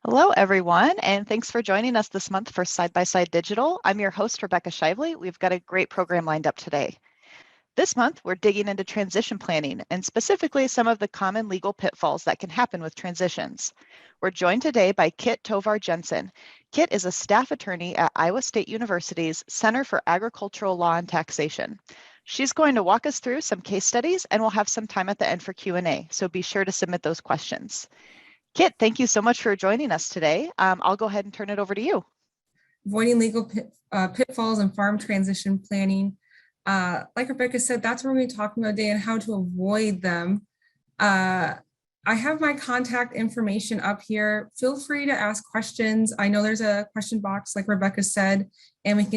Hello, everyone, and thanks for joining us this month for Side by Side Digital. I'm your host, Rebecca Shively. We've got a great program lined up today. This month, we're digging into transition planning and specifically some of the common legal pitfalls that can happen with transitions. We're joined today by Kitt Tovar Jensen. Kitt is a staff attorney at Iowa State University's Center for Agricultural Law and Taxation. She's going to walk us through some case studies and we'll have some time at the end for Q&A, so be sure to submit those questions. Kitt, thank you so much for joining us today. I'll go ahead and turn it over to you. Avoiding legal pitfalls and farm transition planning. Like Rebecca said, that's what we're going to be talking about today and how to avoid them. I have my contact information up here. Feel free to ask questions. I know there's a question box, like Rebecca said, and we can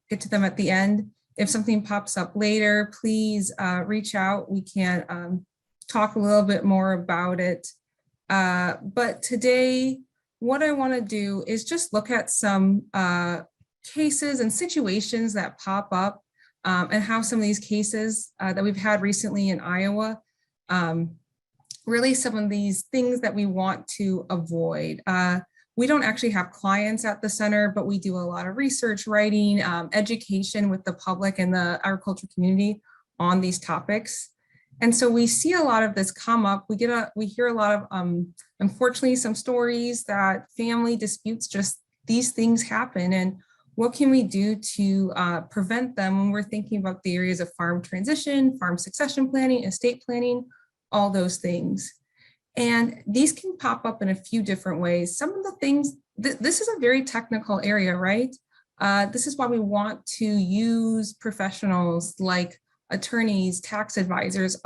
get to them at the end. If something pops up later, please reach out. We can talk a little bit more about it. But today, what I want to do is just look at some cases and situations that pop up and how some of these cases that we've had recently in Iowa, really some of these things that we want to avoid. We don't actually have clients at the center, but we do a lot of research, writing, education with the public and the agriculture community on these topics. And so we see a lot of this come up. We hear a lot of, unfortunately, some stories that family disputes, just these things happen. And what can we do to prevent them when we're thinking about the areas of farm transition, farm succession planning, estate planning, all those things. And these can pop up in a few different ways. Some of the things, this is a very technical area, right? This is why we want to use professionals like attorneys, tax advisors,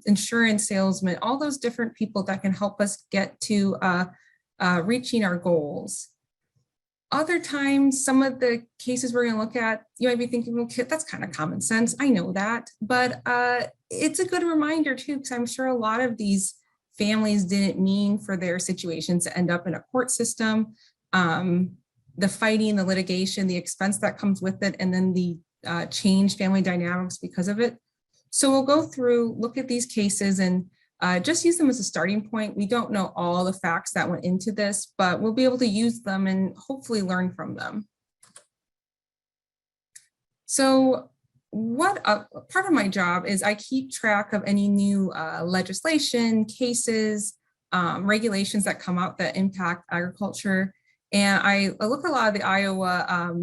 insurance salesmen, all those different people that can help us get to reaching our goals. Other times, some of the cases we're going to look at, you might be thinking, well, Kitt, that's kind of common sense. I know that, but it's a good reminder too, because I'm sure a lot of these families didn't mean for their situations to end up in a court system. The fighting, the litigation, the expense that comes with it, and then the change family dynamics because of it. So we'll go through, look at these cases and just use them as a starting point. We don't know all the facts that went into this, but we'll be able to use them and hopefully learn from them. So what part of my job is I keep track of any new legislation, cases, regulations that come out that impact agriculture. And I look at a lot of the Iowa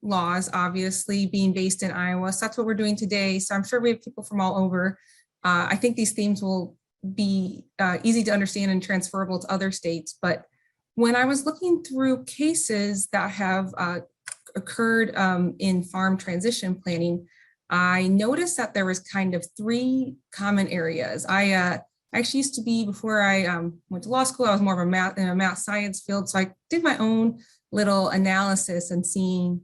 laws, obviously being based in Iowa. So that's what we're doing today. So I'm sure we have people from all over. I think these themes will be easy to understand and transferable to other states. But when I was looking through cases that have occurred in farm transition planning, I noticed that there was kind of three common areas. I actually used to be, before I went to law school, I was more of in a math science field. So I did my own little analysis and seeing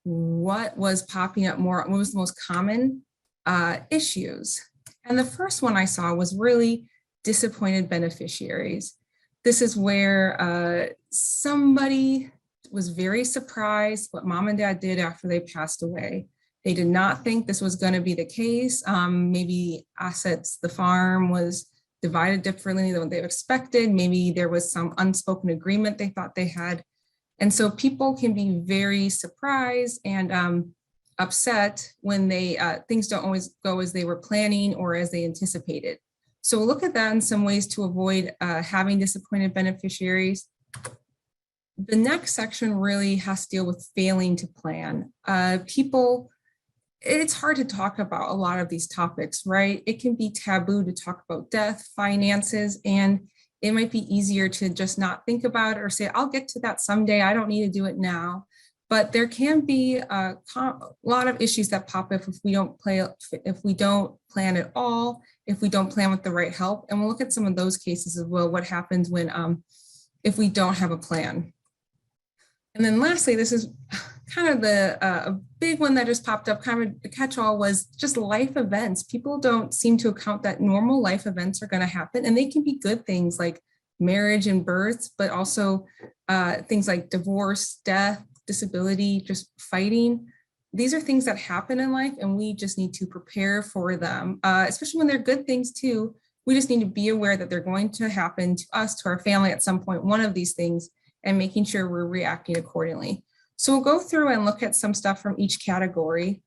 what was popping up more, what was the most common issues. And the first one I saw was really disappointed beneficiaries. This is where somebody was very surprised what mom and dad did after they passed away. They did not think this was going to be the case. Maybe assets, the farm was divided differently than what they expected. Maybe there was some unspoken agreement they thought they had. And so people can be very surprised and upset when things don't always go as they were planning or as they anticipated. So we'll look at that in some ways to avoid having disappointed beneficiaries. The next section really has to deal with failing to plan. It's hard to talk about a lot of these topics, right? It can be taboo to talk about death, finances, and it might be easier to just not think about it or say, I'll get to that someday. I don't need to do it now. But there can be a lot of issues that pop up if we don't plan at all, if we don't plan with the right help. And we'll look at some of those cases as well, what happens when if we don't have a plan. And then lastly, this is kind of a big one that just popped up, kind of a catch-all, was just life events. People don't seem to account that normal life events are going to happen, and they can be good things like marriage and birth, but also things like divorce, death, disability, just fighting. These are things that happen in life, and we just need to prepare for them, especially when they're good things too. We just need to be aware that they're going to happen to us, to our family at some point, one of these things, and making sure we're reacting accordingly. So we'll go through and look at some stuff from each category.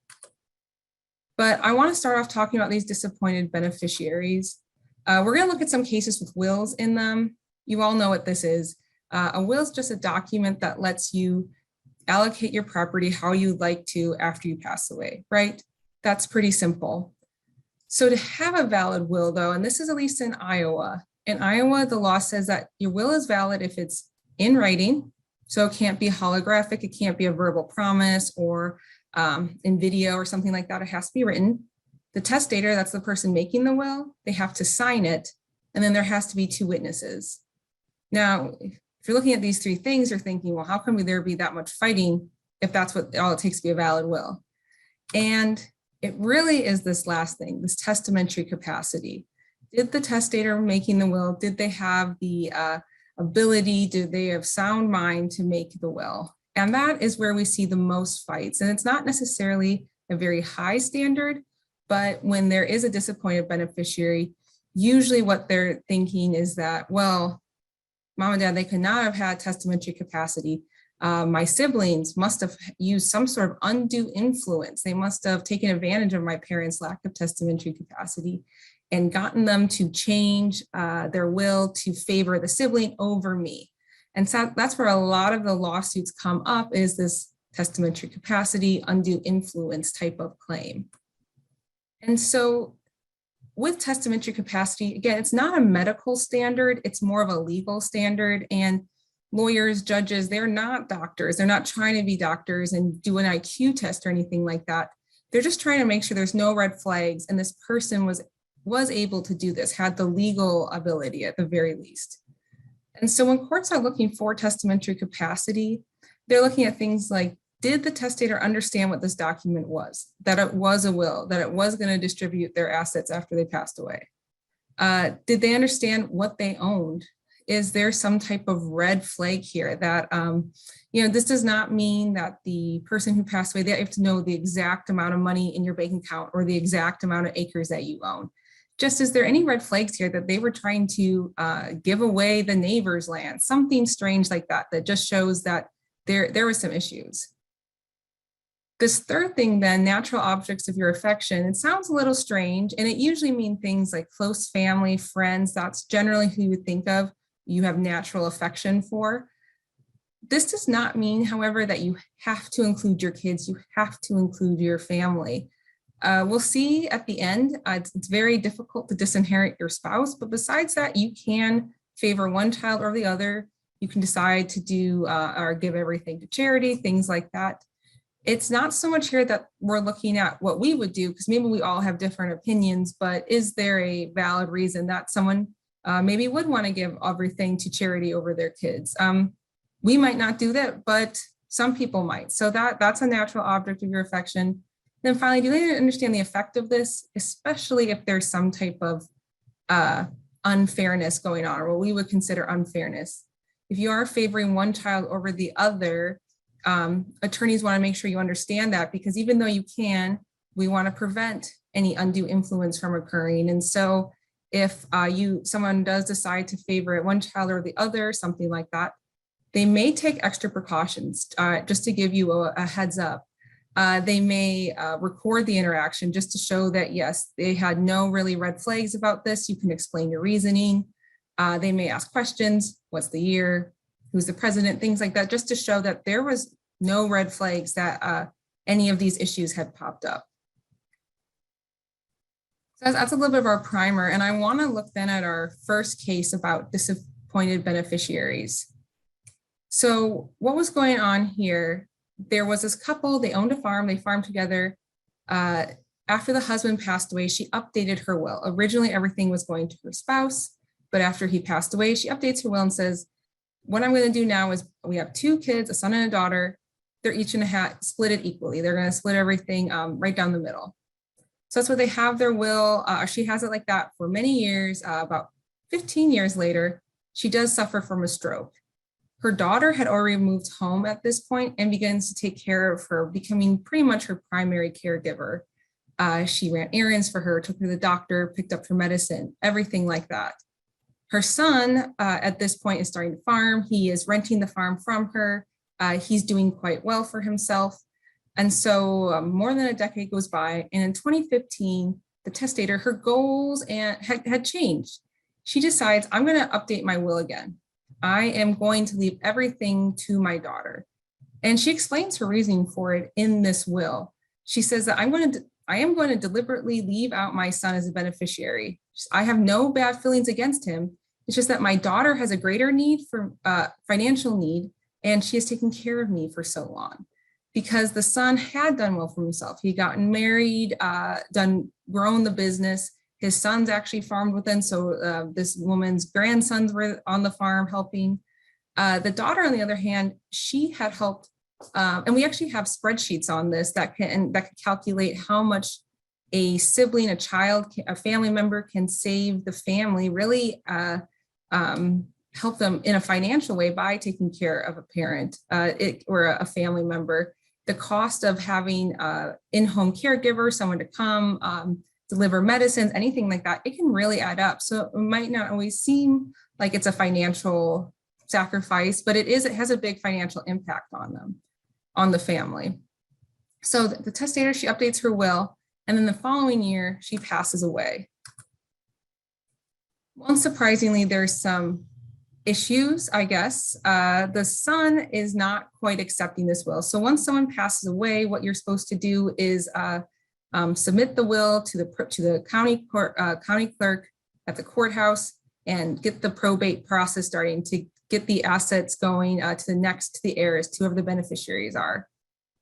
But I want to start off talking about these disappointed beneficiaries. We're going to look at some cases with wills in them. You all know what this is. A will is just a document that lets you allocate your property how you'd like to after you pass away, right? That's pretty simple. So to have a valid will though, and this is at least in Iowa, the law says that your will is valid if it's in writing. So it can't be holographic, it can't be a verbal promise or in video or something like that. It has to be written. The testator, that's the person making the will, they have to sign it. And then there has to be 2 witnesses. Now, if you're looking at these 3 things, you're thinking, well, how come there be that much fighting if that's what all it takes to be a valid will? And it really is this last thing, this testamentary capacity. Did the testator making the will, did they have the ability, did they have sound mind to make the will? And that is where we see the most fights. And it's not necessarily a very high standard, but when there is a disappointed beneficiary, usually what they're thinking is that, well, mom and dad, they could not have had testamentary capacity. My siblings must have used some sort of undue influence. They must have taken advantage of my parents' lack of testamentary capacity and gotten them to change their will to favor the sibling over me. And so that's where a lot of the lawsuits come up, is this testamentary capacity, undue influence type of claim. And so with testamentary capacity, again, it's not a medical standard, it's more of a legal standard. And lawyers, judges, they're not doctors. They're not trying to be doctors and do an IQ test or anything like that. They're just trying to make sure there's no red flags and this person was able to do this, had the legal ability at the very least. And so when courts are looking for testamentary capacity, they're looking at things like, did the testator understand what this document was, that it was a will, that it was going to distribute their assets after they passed away? Did they understand what they owned? Is there some type of red flag here that, this does not mean that the person who passed away, they have to know the exact amount of money in your bank account or the exact amount of acres that you own. Just, is there any red flags here that they were trying to give away the neighbor's land, something strange like that, that just shows that there were some issues. This third thing then, natural objects of your affection, it sounds a little strange, and it usually means things like close family, friends. That's generally who you would think of, you have natural affection for. This does not mean, however, that you have to include your kids, you have to include your family. We'll see at the end, it's very difficult to disinherit your spouse, but besides that, you can favor one child or the other. You can decide to do or give everything to charity, things like that. It's not so much here that we're looking at what we would do, because maybe we all have different opinions, but is there a valid reason that someone maybe would want to give everything to charity over their kids? We might not do that, but some people might. So that's a natural object of your affection. Then finally, do they understand the effect of this, especially if there's some type of unfairness going on, or what we would consider unfairness? If you are favoring one child over the other, attorneys want to make sure you understand that, because even though you can, we want to prevent any undue influence from occurring. And so if someone does decide to favor one child or the other, something like that, they may take extra precautions. Just to give you a heads up, they may record the interaction just to show that, yes, they had no really red flags about this. You can explain your reasoning. They may ask questions. What's the year? Who's the president? Things like that, just to show that there was no red flags that any of these issues had popped up. So that's a little bit of our primer. And I want to look then at our first case about disappointed beneficiaries. So what was going on here? There was this couple, they owned a farm, they farmed together. After the husband passed away, she updated her will. Originally, everything was going to her spouse, but after he passed away, she updates her will and says, what I'm going to do now is, we have 2 kids, a son and a daughter. They're each going to split it equally. They're going to split everything right down the middle. So that's what they have their will. She has it like that for many years. About 15 years later, she does suffer from a stroke. Her daughter had already moved home at this point and begins to take care of her, becoming pretty much her primary caregiver. She ran errands for her, took her to the doctor, picked up her medicine, everything like that. Her son at this point is starting to farm. He is renting the farm from her. He's doing quite well for himself. And so more than a decade goes by. And in 2015, the testator, her goals had changed. She decides, I'm going to update my will again. I am going to leave everything to my daughter. And she explains her reasoning for it in this will. She says that I am going to deliberately leave out my son as a beneficiary. I have no bad feelings against him. It's just that my daughter has a greater need for financial need, and she has taken care of me for so long. Because the son had done well for himself. He'd gotten married, grown the business. His sons actually farmed with him. So this woman's grandsons were on the farm helping. The daughter, on the other hand, she had helped. And we actually have spreadsheets on this that can calculate how much a sibling, a child, a family member can save the family, really help them in a financial way by taking care of a parent or a family member. The cost of having in-home caregiver, someone to come, deliver medicines, anything like that, it can really add up. So it might not always seem like it's a financial sacrifice, but it has a big financial impact on them, on the family. So the testator, she updates her will, and then the following year, she passes away. Unsurprisingly, there's some issues, I guess. The son is not quite accepting this will. So once someone passes away, what you're supposed to do is submit the will to the county clerk at the courthouse and get the probate process starting to get the assets going to the heirs, to whoever the beneficiaries are.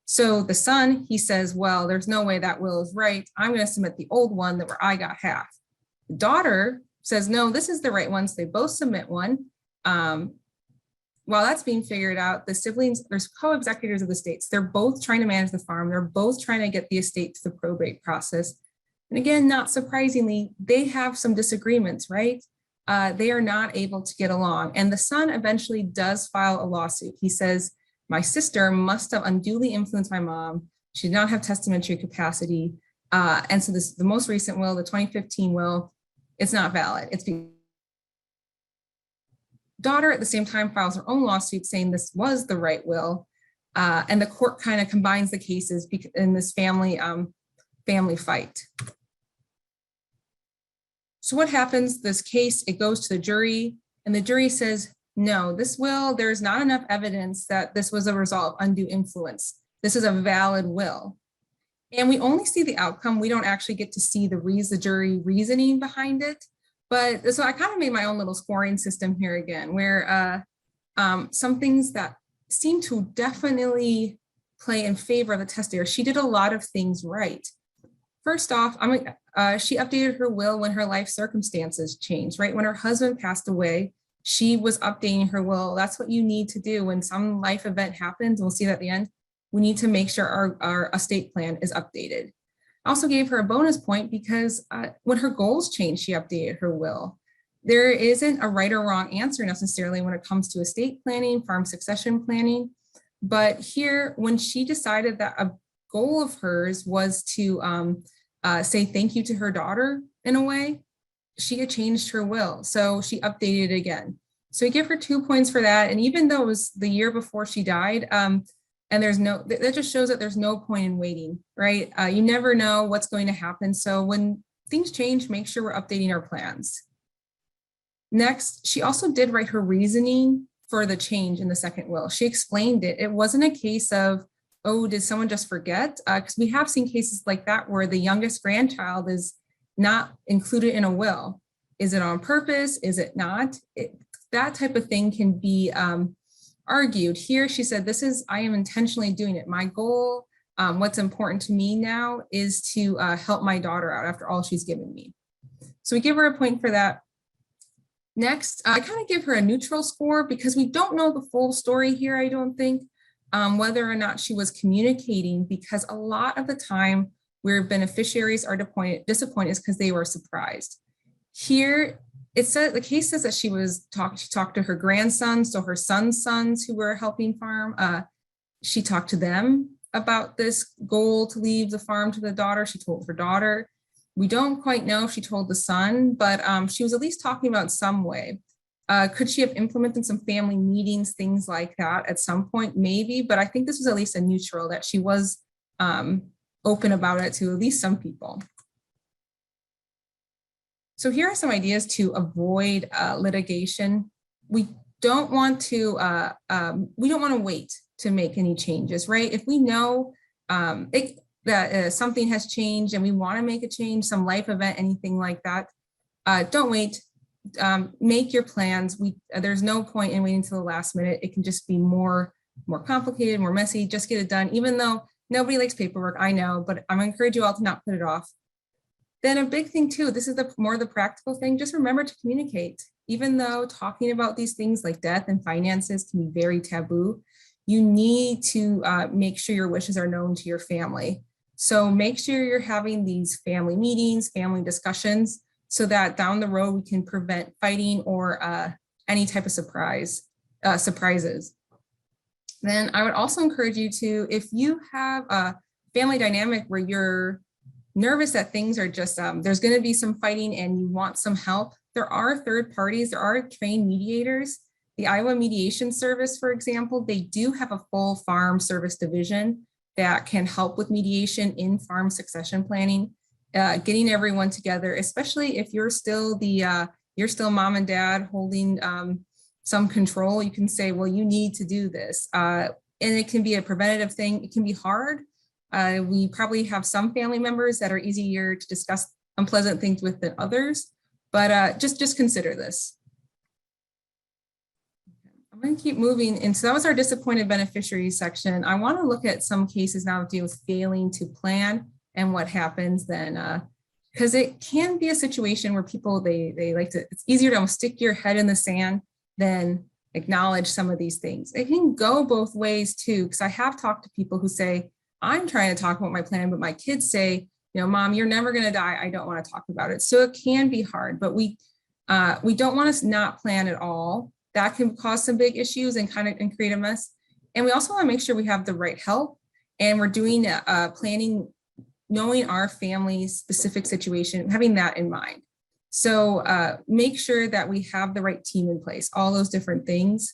So the son, he says, well, there's no way that will is right. I'm going to submit the old one where I got half. The daughter says, no, this is the right one. So they both submit one. While that's being figured out, the siblings, there's co-executors of the estates. They're both trying to manage the farm. They're both trying to get the estate to the probate process. And again, not surprisingly, they have some disagreements, right? They are not able to get along. And the son eventually does file a lawsuit. He says, my sister must have unduly influenced my mom. She did not have testamentary capacity. And so the most recent will, the 2015 will, it's not valid. It's daughter at the same time files her own lawsuit saying this was the right will. And the court kind of combines the cases in this family fight. So what happens, this case, it goes to the jury, and the jury says, no, this will, there's not enough evidence that this was a result of undue influence. This is a valid will. And we only see the outcome. We don't actually get to see the jury reasoning behind it. But so I kind of made my own little scoring system here again, where some things that seem to definitely play in favor of the testator. She did a lot of things right. First off, she updated her will when her life circumstances changed, right? When her husband passed away, she was updating her will. That's what you need to do when some life event happens. We'll see that at the end. We need to make sure our estate plan is updated. I also gave her a bonus point because when her goals changed, she updated her will. There isn't a right or wrong answer necessarily when it comes to estate planning, farm succession planning. But here, when she decided that a goal of hers was to say thank you to her daughter in a way, she had changed her will. So she updated it again. So we give her 2 points for that. And even though it was the year before she died, and that just shows that there's no point in waiting, right? You never know what's going to happen. So when things change, make sure we're updating our plans. Next, she also did write her reasoning for the change in the second will. She explained it. It wasn't a case of, oh, did someone just forget? Because we have seen cases like that where the youngest grandchild is not included in a will. Is it on purpose? Is it not? That type of thing can be argued. Here, she said, I am intentionally doing it. My goal, what's important to me now is to help my daughter out after all she's given me. So we give her a point for that. Next, I kind of give her a neutral score because we don't know the full story here, I don't think, whether or not she was communicating, because a lot of the time where beneficiaries are disappointed is because they were surprised. Here, the case says that she talked to her grandsons, so her son's sons who were helping farm. She talked to them about this goal to leave the farm to the daughter. She told her daughter. We don't quite know if she told the son, but she was at least talking about some way. Could she have implemented some family meetings, things like that at some point? Maybe, but I think this was at least a neutral that she was open about it to at least some people. So here are some ideas to avoid litigation. We don't want to wait to make any changes, right? If we know that something has changed and we want to make a change, some life event, anything like that, don't wait. Make your plans. There's no point in waiting till the last minute. It can just be more complicated, more messy. Just get it done, even though nobody likes paperwork, I know, but I'm gonna encourage you all to not put it off. Then a big thing too, this is more the practical thing, just remember to communicate. Even though talking about these things like death and finances can be very taboo, you need to make sure your wishes are known to your family. So make sure you're having these family meetings, family discussions, so that down the road we can prevent fighting or any type of surprises. Then I would also encourage you to, if you have a family dynamic where you're nervous that things are just, there's going to be some fighting and you want some help, there are third parties, there are trained mediators. The Iowa Mediation Service, for example, they do have a full farm service division that can help with mediation in farm succession planning, getting everyone together, especially if you're still you're still mom and dad holding some control. You can say, well, you need to do this. And it can be a preventative thing. It can be hard. We probably have some family members that are easier to discuss unpleasant things with than others, but just consider this. I'm going to keep moving. And so that was our disappointed beneficiaries section. I want to look at some cases now that deal with failing to plan and what happens then, because it can be a situation where people, they like to, it's easier to almost stick your head in the sand than acknowledge some of these things. It can go both ways too, because I have talked to people who say, I'm trying to talk about my plan, but my kids say, you know, Mom, you're never going to die. I don't want to talk about it. So it can be hard, but we don't want to not plan at all. That can cause some big issues and create a mess. And we also want to make sure we have the right help and we're doing planning, knowing our family's specific situation, having that in mind. So make sure that we have the right team in place, all those different things.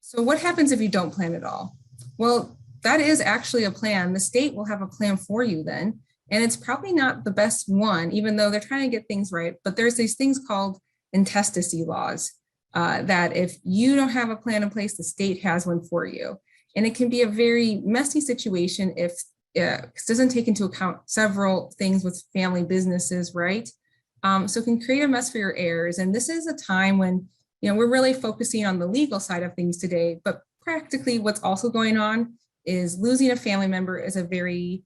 So what happens if you don't plan at all? Well, that is actually a plan. The state will have a plan for you then. And it's probably not the best one, even though they're trying to get things right. But there's these things called intestacy laws that if you don't have a plan in place, the state has one for you. And it can be a very messy situation if it doesn't take into account several things with family businesses, right? So it can create a mess for your heirs. And this is a time when, you know, we're really focusing on the legal side of things today, but practically what's also going on is losing a family member is a very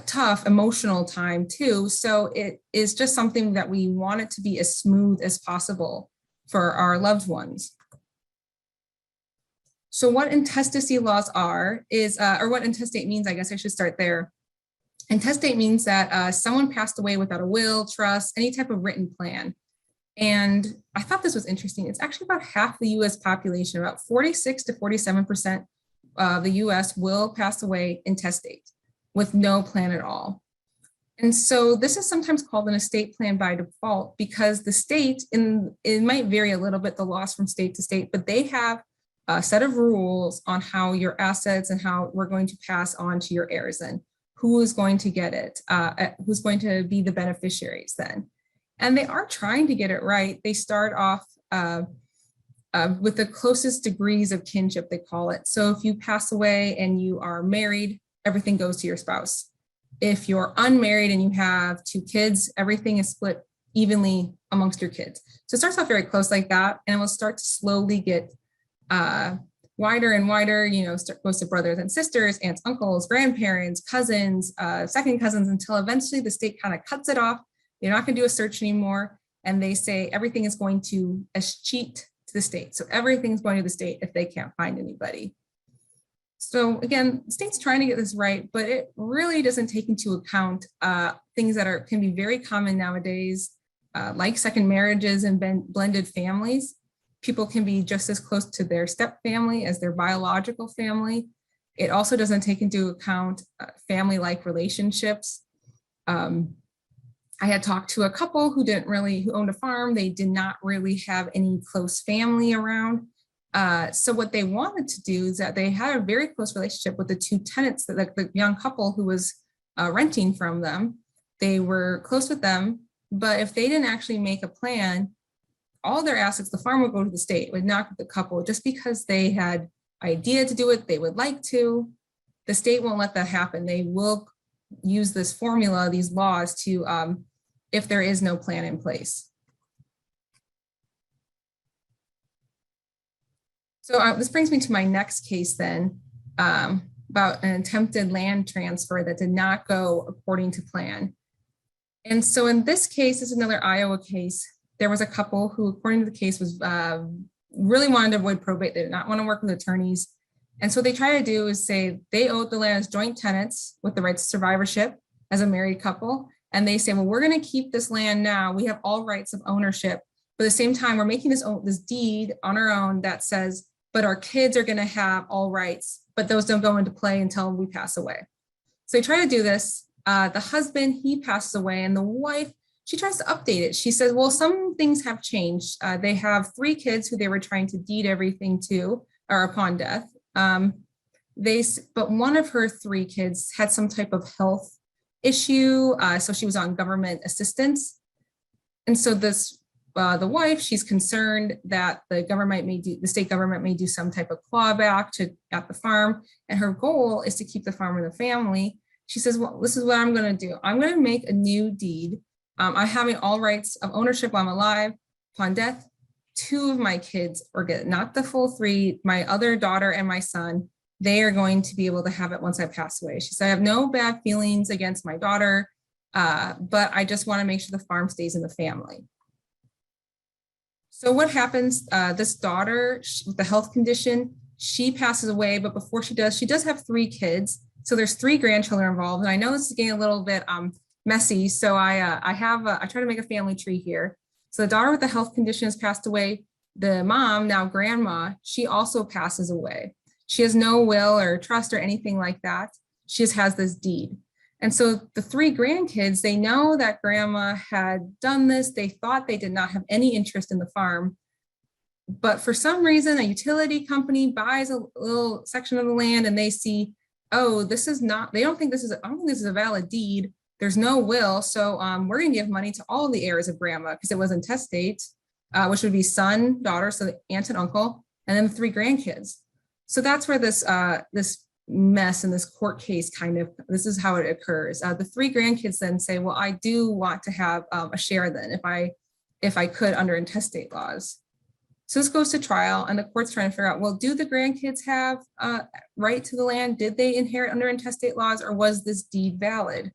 tough emotional time too. So it is just something that we want it to be as smooth as possible for our loved ones. So what intestacy laws are is, or what intestate means, I guess I should start there. Intestate means that someone passed away without a will, trust, any type of written plan. And I thought this was interesting. It's actually about half the US population, about 46 to 47% of the US will pass away intestate with no plan at all. And so this is sometimes called an estate plan by default because the state, it might vary a little bit, the laws from state to state, but they have a set of rules on how your assets and how we're going to pass on to your heirs and who is going to get it, who's going to be the beneficiaries then. And they are trying to get it right. They start off with the closest degrees of kinship, they call it. So if you pass away and you are married, everything goes to your spouse. If you're unmarried and you have 2 kids, everything is split evenly amongst your kids. So it starts off very close like that, and it will start to slowly get wider and wider, you know, goes to brothers and sisters, aunts, uncles, grandparents, cousins, second cousins, until eventually the state kind of cuts it off. They're not going to do a search anymore. And they say everything is going to escheat to the state. So everything's going to the state if they can't find anybody. So again, the state's trying to get this right, but it really doesn't take into account things that can be very common nowadays, like second marriages and blended families. People can be just as close to their step family as their biological family. It also doesn't take into account family-like relationships. I had talked to a couple who owned a farm. They did not really have any close family around. So what they wanted to do is that they had a very close relationship with the two tenants, that the young couple who was renting from them. They were close with them, but if they didn't actually make a plan, all their assets, the farm would go to the state, it would not go to the couple, just because they had idea to do it, they would like to. The state won't let that happen. They will use this formula, these laws, to if there is no plan in place. So this brings me to my next case then, about an attempted land transfer that did not go according to plan. And so in this case, this is another Iowa case. There was a couple who, according to the case, was really wanted to avoid probate. They did not want to work with attorneys. And so what they try to do is say they owed the land as joint tenants with the rights to survivorship as a married couple. And they say, well, we're going to keep this land now. We have all rights of ownership. But at the same time, we're making this deed on our own that says, but our kids are going to have all rights, but those don't go into play until we pass away. So they try to do this. The husband, he passes away, and the wife, she tries to update it. She says, well, some things have changed. They have 3 kids who they were trying to deed everything to, or upon death. But one of her 3 kids had some type of health issue, so she was on government assistance. And so the wife, she's concerned that the state government may do some type of clawback at the farm, and her goal is to keep the farm in the family. She says, well, this is what I'm going to do. I'm going to make a new deed. I'm having all rights of ownership while I'm alive. Upon death, 2 of my kids, or not the full 3, my other daughter and my son, they are going to be able to have it once I pass away. She said, I have no bad feelings against my daughter, but I just want to make sure the farm stays in the family. So what happens, this daughter with the health condition, she passes away, but before she does have 3 kids. So there's 3 grandchildren involved. And I know this is getting a little bit messy. So I try to make a family tree here. So the daughter with the health condition has passed away. The mom, now grandma, she also passes away. She has no will or trust or anything like that. She just has this deed. And so the 3 grandkids, they know that grandma had done this. They thought they did not have any interest in the farm. But for some reason, a utility company buys a little section of the land, and they see, oh, this is not, they don't think this is, I don't think this is a valid deed. There's no will. So we're going to give money to all the heirs of grandma, because it was intestate, which would be son, daughter, so the aunt and uncle, and then the 3 grandkids. So that's where this mess in this court case this is how it occurs. The 3 grandkids then say, well, I do want to have a share then if I could under intestate laws. So this goes to trial, and the court's trying to figure out, well, do the grandkids have right to the land? Did they inherit under intestate laws, or was this deed valid?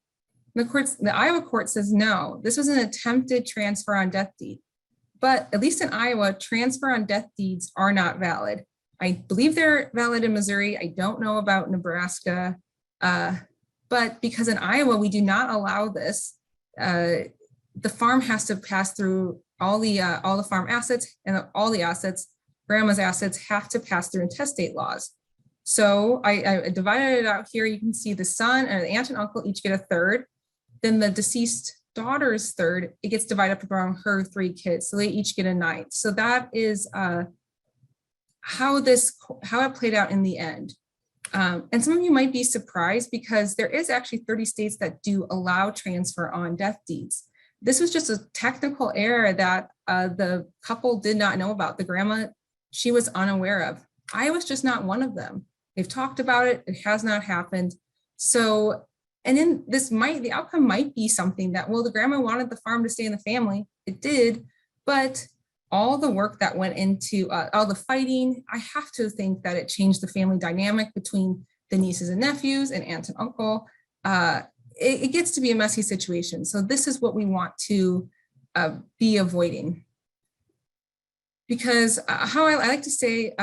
And the Iowa court says, no, this was an attempted transfer on death deed. But at least in Iowa, transfer on death deeds are not valid. I believe they're valid in Missouri. I don't know about Nebraska, but because in Iowa, we do not allow this, the farm has to pass through all the farm assets, and all the assets, grandma's assets, have to pass through intestate laws. So I divided it out here. You can see the son and the aunt and uncle each get a third. Then the deceased daughter's third, it gets divided up around her 3 kids. So they each get a 9th. So that is how it played out in the end. And some of you might be surprised, because there is actually 30 states that do allow transfer on death deeds. This was just a technical error that the couple did not know about. The grandma, she was unaware of. Iowa's just not one of them. They've talked about it. It has not happened. So, and then the outcome might be something that, well, the grandma wanted the farm to stay in the family. It did, but all the work that went into all the fighting, I have to think that it changed the family dynamic between the nieces and nephews and aunt and uncle. It gets to be a messy situation. So this is what we want to be avoiding. Because how I like to say,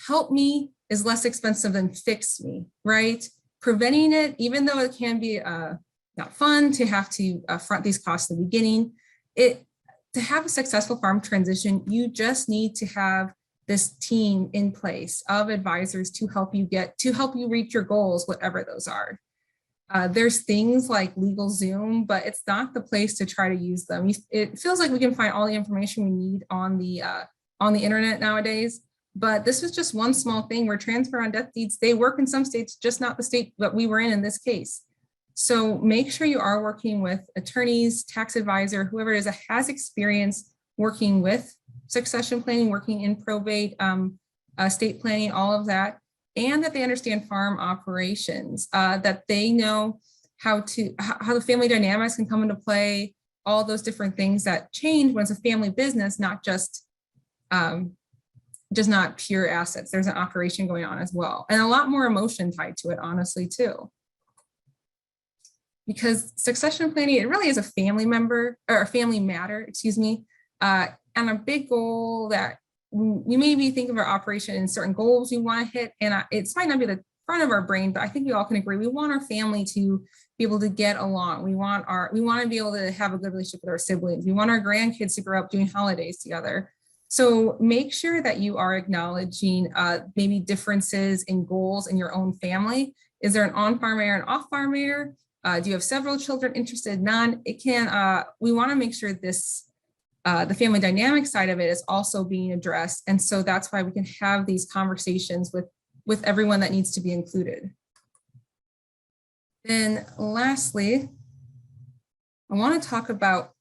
help me is less expensive than fix me, right? Preventing it, even though it can be not fun to have to front these costs at the beginning, to have a successful farm transition, you just need to have this team in place of advisors to help you reach your goals, whatever those are. There's things like LegalZoom, but it's not the place to try to use them. It feels like we can find all the information we need on the internet nowadays, but this was just one small thing where transfer on death deeds, they work in some states, just not the state that we were in this case. So make sure you are working with attorneys, tax advisor, whoever it is that has experience working with succession planning, working in probate, estate planning, all of that, and that they understand farm operations, that they know how the family dynamics can come into play, all those different things that change when it's a family business, not just not pure assets. There's an operation going on as well, and a lot more emotion tied to it, honestly, too. Because succession planning, it really is a family member or a family matter, excuse me, and a big goal that we maybe think of our operation in certain goals we want to hit, and it might not be the front of our brain, but I think we all can agree we want our family to be able to get along. We want to be able to have a good relationship with our siblings. We want our grandkids to grow up doing holidays together. So make sure that you are acknowledging maybe differences in goals in your own family. Is there an on-farm heir and off-farm heir? Do you have several children interested? None. It can. We want to make sure this. The family dynamic side of it is also being addressed. And so that's why we can have these conversations with everyone that needs to be included. Then lastly, I want to talk about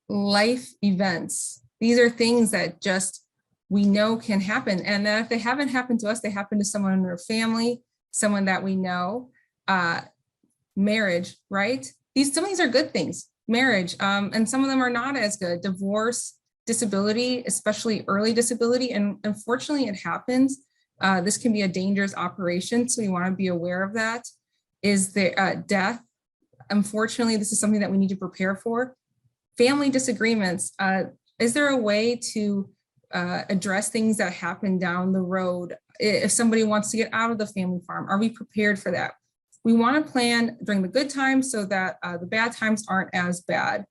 life events. These are things that just we know can happen. And that if they haven't happened to us, they happen to someone in our family, someone that we know. Marriage, right? Some of these are good things. Marriage, and some of them are not as good. Divorce, disability, especially early disability, and unfortunately it happens. This can be a dangerous operation, so we want to be aware of that. Is there death? Unfortunately, this is something that we need to prepare for. Family disagreements. Is there a way to address things that happen down the road? If somebody wants to get out of the family farm, are we prepared for that? We want to plan during the good times so that the bad times aren't as bad.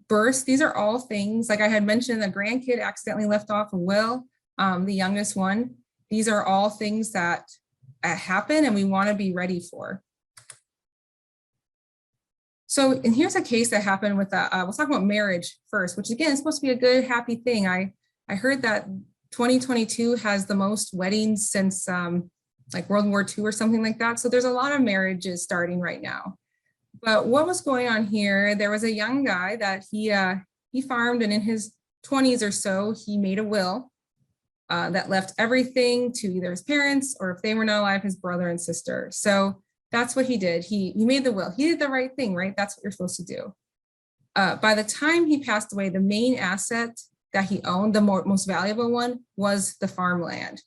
Births, these are all things, like I had mentioned, a grandkid accidentally left off a will, the youngest one. These are all things that happen and we want to be ready for. So, and here's a case that happened with, we'll talk about marriage first, which again is supposed to be a good, happy thing. I heard that 2022 has the most weddings since like World War II or something like that. So there's a lot of marriages starting right now. But what was going on here, there was a young guy that he farmed, and in his 20s or so, he made a will that left everything to either his parents, or if they were not alive, his brother and sister. So that's what he did. He made the will. He did the right thing, right? That's what you're supposed to do. By the time he passed away, the main asset that he owned, the most valuable one, was the farmland.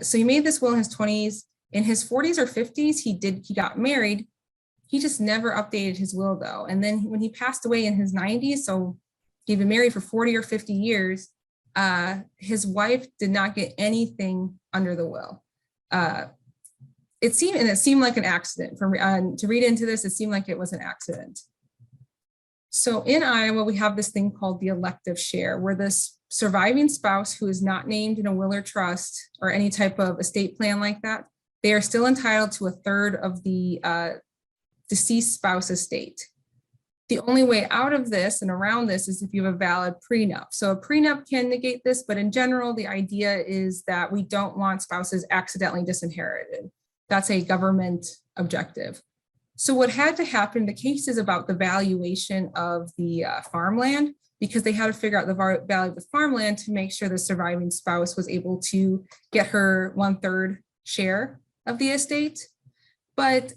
So he made this will in his 20s. In his 40s or 50s, he got married. He just never updated his will though. And then when he passed away in his 90s, so he'd been married for 40 or 50 years, his wife did not get anything under the will. It seemed like an accident. To read into this, it seemed like it was an accident. So in Iowa, we have this thing called the elective share, where this surviving spouse who is not named in a will or trust or any type of estate plan like that, they are still entitled to a third of the deceased spouse estate. The only way out of this and around this is if you have a valid prenup. So a prenup can negate this, but in general, the idea is that we don't want spouses accidentally disinherited. That's a government objective. So what had to happen, the case is about the valuation of the farmland, because they had to figure out the value of the farmland to make sure the surviving spouse was able to get her 1/3 share of the estate. But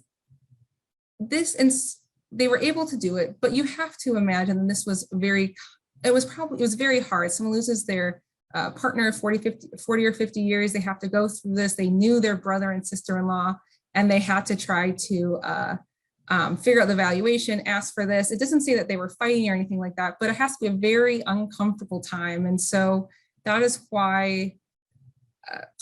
they were able to do it, but you have to imagine that this was it was very hard. Someone loses their partner 40 or 50 years, they have to go through this. They knew their brother and sister-in-law, and they had to try to figure out the valuation, ask for this. It doesn't say that they were fighting or anything like that, but it has to be a very uncomfortable time. And so that is why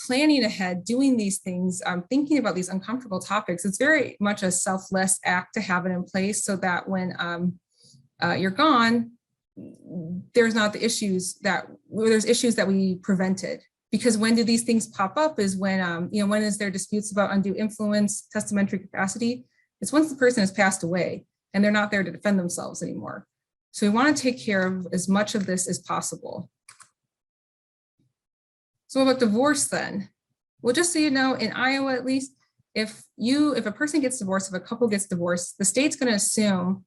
planning ahead, doing these things, thinking about these uncomfortable topics, it's very much a selfless act to have it in place so that when you're gone, there's not the issues that, there's issues that we prevented. Because when do these things pop up is when, when is there disputes about undue influence, testamentary capacity? It's once the person has passed away and they're not there to defend themselves anymore. So we want to take care of as much of this as possible. So what about divorce then? Well, just so you know, in Iowa at least, if a person gets divorced, if a couple gets divorced, the state's going to assume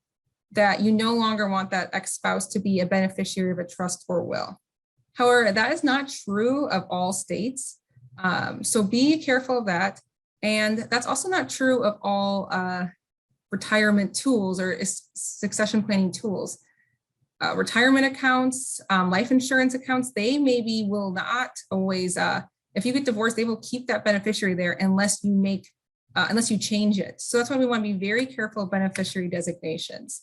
that you no longer want that ex-spouse to be a beneficiary of a trust or will. However, that is not true of all states. So be careful of that. And that's also not true of all retirement tools or succession planning tools. Retirement accounts, life insurance accounts, they maybe will not always, if you get divorced, they will keep that beneficiary there unless you change it. So that's why we want to be very careful of beneficiary designations,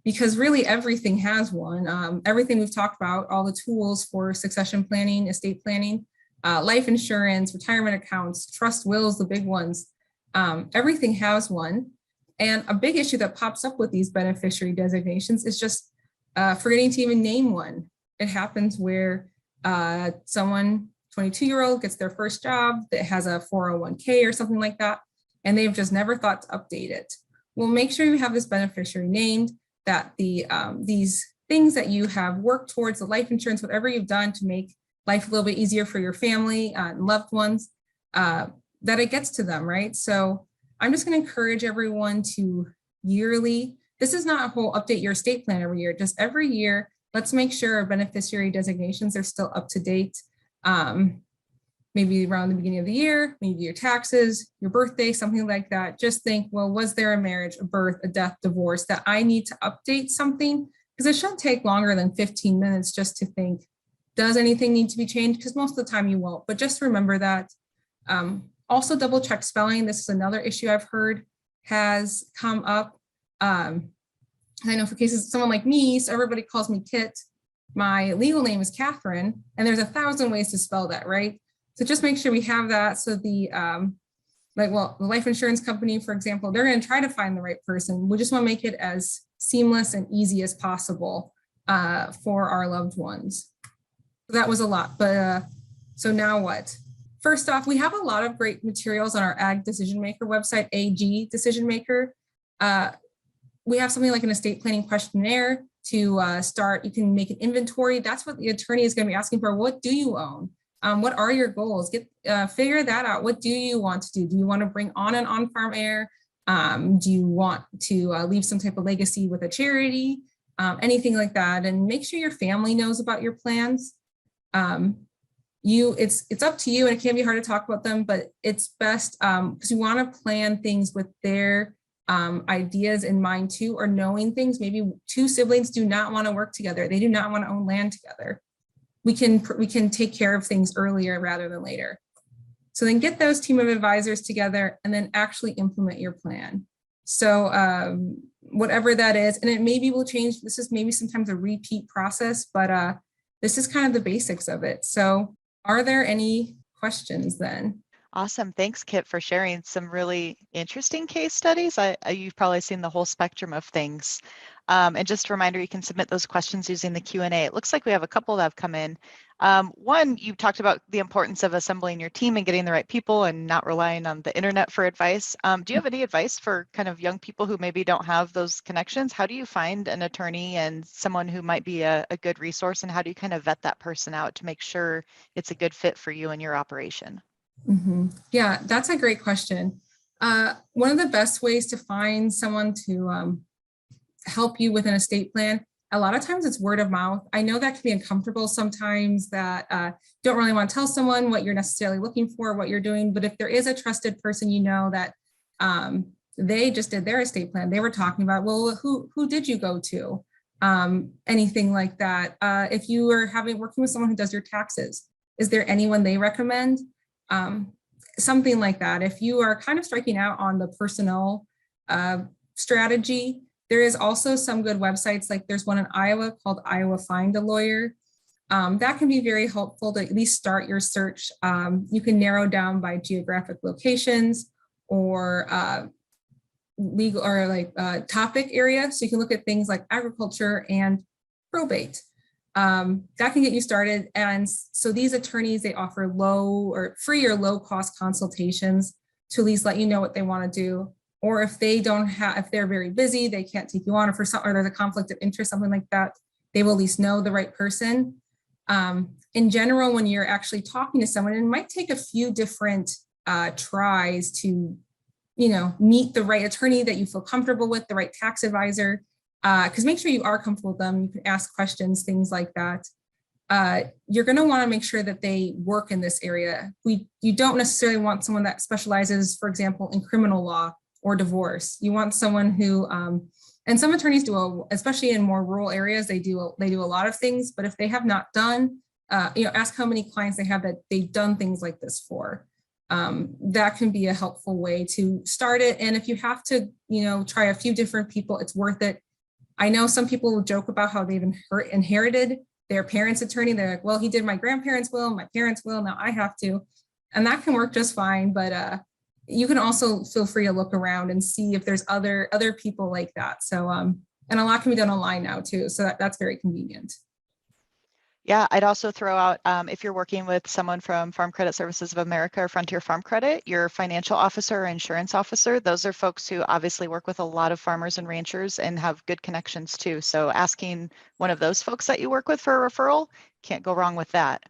because really everything has one. Everything we've talked about, all the tools for succession planning, estate planning, life insurance, retirement accounts, trust wills, the big ones, everything has one. And a big issue that pops up with these beneficiary designations is just forgetting to even name one. It happens where someone, 22-year-old, gets their first job that has a 401k or something like that, and they've just never thought to update it. Well, make sure you have this beneficiary named, that these things that you have worked towards, the life insurance, whatever you've done to make life a little bit easier for your family and loved ones, that it gets to them, right? So I'm just going to encourage everyone to yearly, this is not a whole update your estate plan every year, just every year, let's make sure our beneficiary designations are still up to date. Maybe around the beginning of the year, maybe your taxes, your birthday, something like that. Just think, well, was there a marriage, a birth, a death, divorce that I need to update something? Because it shouldn't take longer than 15 minutes just to think, does anything need to be changed? Because most of the time you won't, but just remember that. Also double check spelling. This is another issue I've heard has come up. I know for cases, someone like me, so everybody calls me Kitt. My legal name is Catherine, and there's 1,000 ways to spell that, right? So just make sure we have that. So the the life insurance company, for example, they're going to try to find the right person. We just want to make it as seamless and easy as possible for our loved ones. That was a lot, but so now what? First off, we have a lot of great materials on our Ag Decision Maker website, AG Decision Maker. We have something like an estate planning questionnaire to start. You can make an inventory. That's what the attorney is going to be asking for. What do you own? What are your goals? Figure that out. What do you want to do? Do you want to bring on an on-farm heir? Do you want to leave some type of legacy with a charity? Anything like that. And make sure your family knows about your plans. It's up to you, and it can be hard to talk about them, but it's best because you want to plan things with their ideas in mind too, or knowing things. Maybe two siblings do not want to work together. They do not want to own land together. We can take care of things earlier rather than later. So then get those team of advisors together and then actually implement your plan. So whatever that is, and it maybe will change. This is maybe sometimes a repeat process, but this is kind of the basics of it. So are there any questions then? Awesome. Thanks, Kitt, for sharing some really interesting case studies. You've probably seen the whole spectrum of things. And just a reminder, you can submit those questions using the Q&A. It looks like we have a couple that have come in. One, you talked about the importance of assembling your team and getting the right people and not relying on the internet for advice. Do you have any advice for kind of young people who maybe don't have those connections? How do you find an attorney and someone who might be a good resource, and how do you kind of vet that person out to make sure it's a good fit for you and your operation? Mm-hmm. Yeah, that's a great question. One of the best ways to find someone to help you with an estate plan, a lot of times it's word of mouth. I know that can be uncomfortable sometimes, that don't really want to tell someone what you're necessarily looking for, what you're doing. But if there is a trusted person, you know that they just did their estate plan, they were talking about, well, who did you go to? Anything like that. If you are working with someone who does your taxes, is there anyone they recommend? Something like that. If you are kind of striking out on the personnel strategy, there is also some good websites. Like there's one in Iowa called Iowa Find a Lawyer. That can be very helpful to at least start your search. You can narrow down by geographic locations or legal or like topic area. So you can look at things like agriculture and probate. That can get you started. And so these attorneys, they offer free or low cost consultations to at least let you know what they want to do. Or if they're very busy, they can't take you on, or there's a conflict of interest, something like that, they will at least know the right person. In general, when you're actually talking to someone, it might take a few different tries to, meet the right attorney that you feel comfortable with, the right tax advisor, because make sure you are comfortable with them. You can ask questions, things like that. You're going to want to make sure that they work in this area. You don't necessarily want someone that specializes, for example, in criminal law or divorce. You want someone who, and some attorneys do, especially in more rural areas, they do a lot of things. But if they have not done, ask how many clients they have that they've done things like this for. That can be a helpful way to start it. And if you have to, try a few different people, it's worth it. I know some people will joke about how they've inherited their parents' attorney. They're like, well, he did my grandparents' will, my parents' will, now I have to. And that can work just fine. But you can also feel free to look around and see if there's other people like that. So, and a lot can be done online now too. So that's very convenient. Yeah, I'd also throw out, if you're working with someone from Farm Credit Services of America or Frontier Farm Credit, your financial officer or insurance officer, those are folks who obviously work with a lot of farmers and ranchers and have good connections too. So asking one of those folks that you work with for a referral, can't go wrong with that.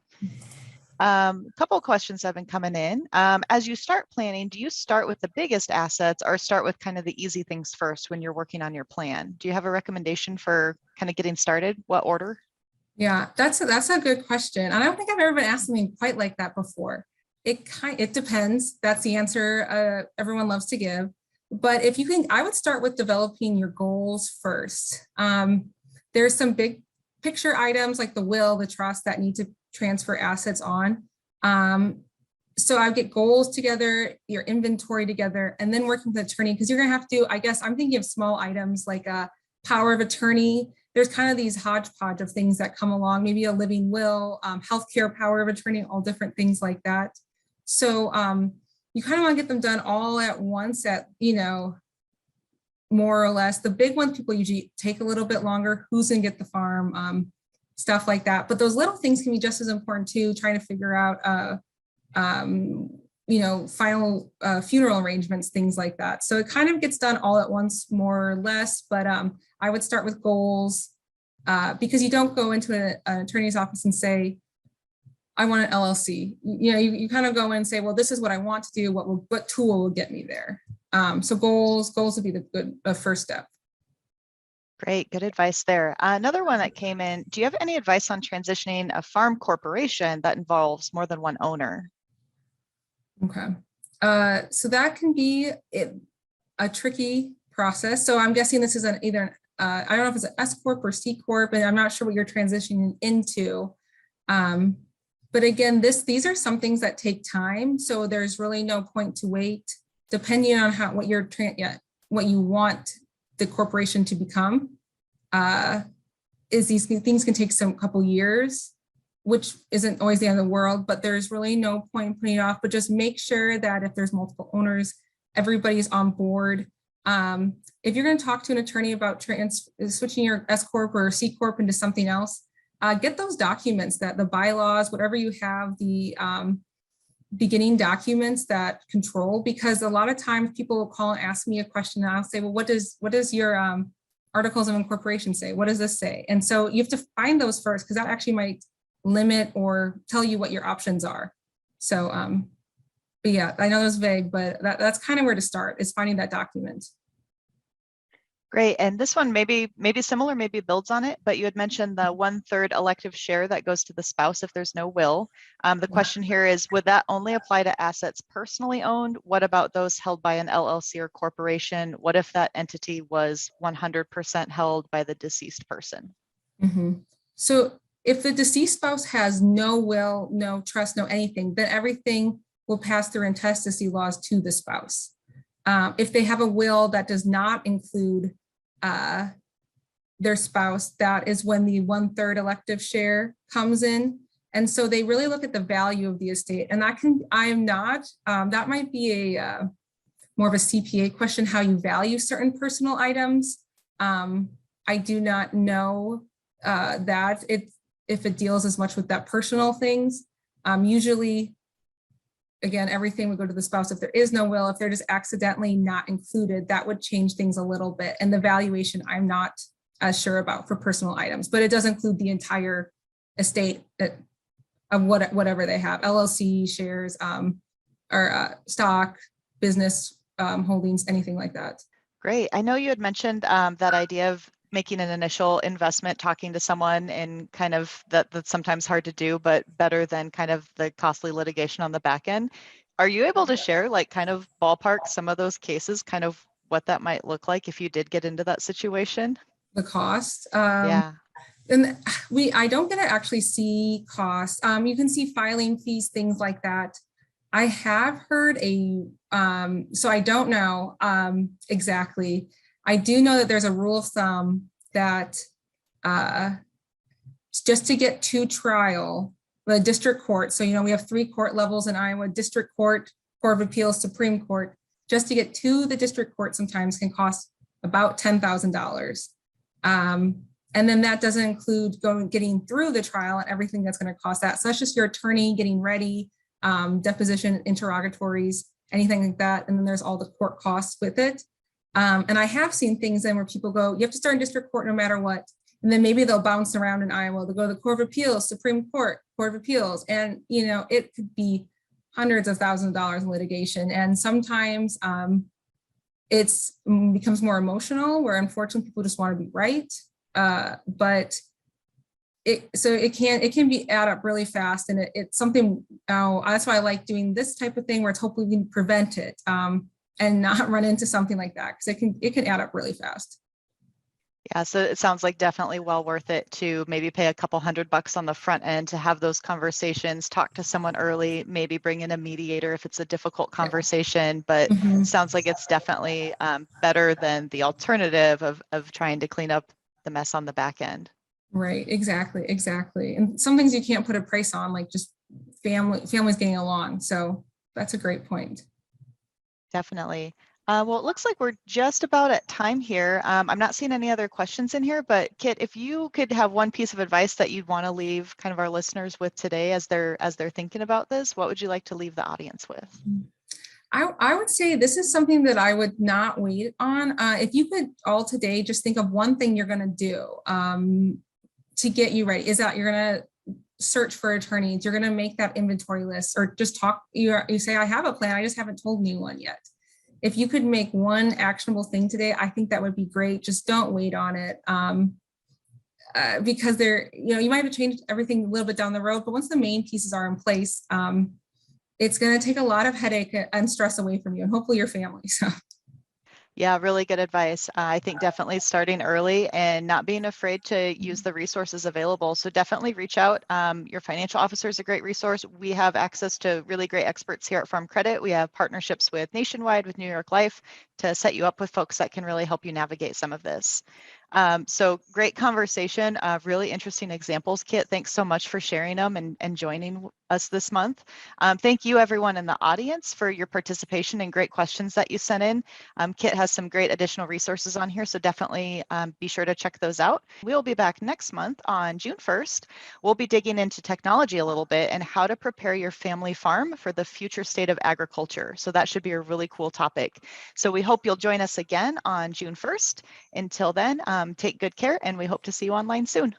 A couple of questions have been coming in. As you start planning, do you start with the biggest assets or start with kind of the easy things first when you're working on your plan? Do you have a recommendation for kind of getting started? What order? Yeah, that's a good question. And I don't think I've ever been asked something quite like that before. It depends. That's the answer everyone loves to give. But if you can, I would start with developing your goals first. There's some big picture items like the will, the trust that need to transfer assets on. So I would get goals together, your inventory together, and then working with the attorney, because you're gonna have to, I guess I'm thinking of small items like a power of attorney. There's kind of these hodgepodge of things that come along, maybe a living will, healthcare power of attorney, all different things like that. So you kind of want to get them done all at once at, more or less. The big ones people usually take a little bit longer. Who's going to get the farm, stuff like that. But those little things can be just as important too, trying to figure out, final funeral arrangements, things like that. So it kind of gets done all at once, more or less. But I would start with goals because you don't go into an attorney's office and say, I want an LLC. You kind of go in and say, well, this is what I want to do. What tool will get me there? So goals would be the first step. Great, good advice there. Another one that came in, do you have any advice on transitioning a farm corporation that involves more than one owner? Okay, so that can be a tricky process. So I'm guessing this is either I don't know if it's an S Corp or C Corp, and I'm not sure what you're transitioning into. But again, these are some things that take time. So there's really no point to wait, depending on what you want the corporation to become. Is these things can take some couple years, which isn't always the end of the world, but there's really no point in putting it off. But just make sure that if there's multiple owners, everybody's on board. If you're going to talk to an attorney about switching your S Corp or C Corp into something else, get those documents, that the bylaws, whatever you have, the beginning documents that control, because a lot of times people will call and ask me a question and I'll say, well, what does your articles of incorporation say? What does this say? And so you have to find those first, because that actually might limit or tell you what your options are. So, but yeah, I know that was vague, but that's kind of where to start, is finding that document. Great, and this one maybe similar, maybe builds on it, but you had mentioned the 1/3 elective share that goes to the spouse if there's no will. The question here is, would that only apply to assets personally owned? What about those held by an LLC or corporation? What if that entity was 100% held by the deceased person? Mm-hmm. So if the deceased spouse has no will, no trust, no anything, then everything will pass through intestacy laws to the spouse. If they have a will that does not include their spouse, that is when the 1/3 elective share comes in. And so they really look at the value of the estate. And that might be a more of a CPA question, how you value certain personal items. I do not know that if it deals as much with that personal things. Usually, again, everything would go to the spouse. If there is no will, if they're just accidentally not included, that would change things a little bit. And the valuation, I'm not as sure about for personal items, but it does include the entire estate of whatever they have, LLC, shares, or stock, business holdings, anything like that. Great. I know you had mentioned that idea of making an initial investment, talking to someone, and kind of that's sometimes hard to do, but better than kind of the costly litigation on the back end. Are you able to share, like, kind of ballpark some of those cases, kind of what that might look like if you did get into that situation? The cost. Yeah. And I don't get to actually see costs. You can see filing fees, things like that. I have heard so I don't know exactly. I do know that there's a rule of thumb that just to get to trial, the district court, so, we have 3 court levels in Iowa: district court, Court of Appeals, Supreme Court. Just to get to the district court sometimes can cost about $10,000. And then that doesn't include getting through the trial and everything that's going to cost that. So that's just your attorney getting ready, deposition, interrogatories, anything like that. And then there's all the court costs with it. And I have seen things then where people go, you have to start in district court no matter what. And then maybe they'll bounce around in Iowa. They'll go to the Court of Appeals, Supreme Court, Court of Appeals. And, it could be hundreds of thousands of dollars in litigation. And sometimes it becomes more emotional, where unfortunately people just want to be right. But it can be add up really fast, and it's something. That's why I like doing this type of thing, where it's hopefully we can prevent it and not run into something like that, because it can add up really fast. Yeah, so it sounds like definitely well worth it to maybe pay a couple $100 on the front end to have those conversations, talk to someone early, maybe bring in a mediator if it's a difficult conversation, but sounds like it's definitely better than the alternative of trying to clean up the mess on the back end. Right, exactly. And some things you can't put a price on, like just families getting along. So that's a great point. Definitely. Well, it looks like we're just about at time here. I'm not seeing any other questions in here, but Kitt, if you could have one piece of advice that you'd want to leave kind of our listeners with today as they're thinking about this, what would you like to leave the audience with? I would say this is something that I would not wait on. If you could all today just think of one thing you're going to do to get you ready, is that you're going to search for attorneys, you're going to make that inventory list, or just talk. You say, I have a plan, I just haven't told anyone yet. If you could make one actionable thing today, I think that would be great. Just don't wait on it. Because you might have changed everything a little bit down the road, but once the main pieces are in place, it's going to take a lot of headache and stress away from you, and hopefully your family. So. Yeah, really good advice. I think definitely starting early and not being afraid to use the resources available. So definitely reach out. Your financial officer is a great resource. We have access to really great experts here at Farm Credit. We have partnerships with Nationwide, with New York Life, to set you up with folks that can really help you navigate some of this. So great conversation, really interesting examples. Kitt, thanks so much for sharing them and joining us this month. Thank you everyone in the audience for your participation and great questions that you sent in. Kitt has some great additional resources on here, so definitely be sure to check those out. We'll be back next month on June 1st. We'll be digging into technology a little bit and how to prepare your family farm for the future state of agriculture. So that should be a really cool topic. So we hope you'll join us again on June 1st. Until then, take good care, and we hope to see you online soon.